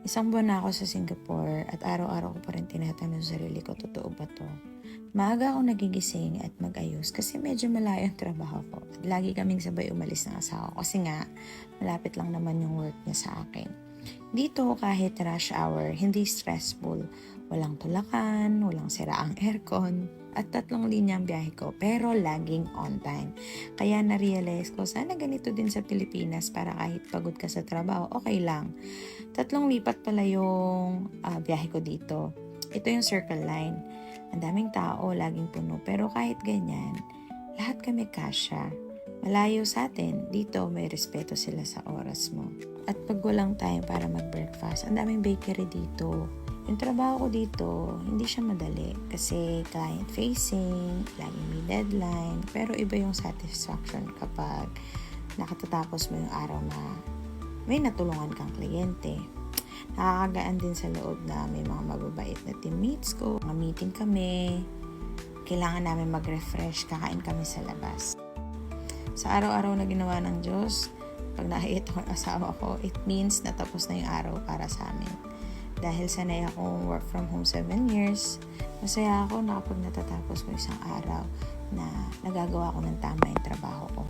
Isang buwan na ako sa Singapore at araw-araw ko pa rin tinatanong sa sarili ko, totoo ba to? Maaga ako nagigising at mag-ayos kasi medyo malayo ang trabaho ko. At lagi kaming sabay umalis ng asawa ko kasi nga malapit lang naman yung work niya sa akin. Dito kahit rush hour, hindi stressful. Walang tulakan, walang siraang aircon, at 3 linya ang biyahe ko pero laging on time. Kaya na-realize ko sana ganito din sa Pilipinas para kahit pagod ka sa trabaho, okay lang. 3 lipat pala yung biyahe ko dito. Ito yung Circle Line. Ang daming tao, laging puno. Pero kahit ganyan, lahat kami kasya. Malayo sa atin, dito may respeto sila sa oras mo. At pag walang time para mag-breakfast, ang daming bakery dito. Yung trabaho ko dito, hindi siya madali kasi client-facing, laging may deadline, pero iba yung satisfaction kapag nakatatapos mo yung araw na may natulungan kang kliyente. Nakakagaan din sa loob na may mga mababait na teammates ko. Mga meeting kami, kailangan namin mag-refresh, kakain kami sa labas. Sa araw-araw na ginawa ng Diyos, pag nakikita ko ang asawa ko, it means natapos na yung araw para sa amin. Dahil sanay akong work from home 7 years, masaya ako na kapag natatapos ko isang araw na nagagawa ko ng tama yung trabaho ko.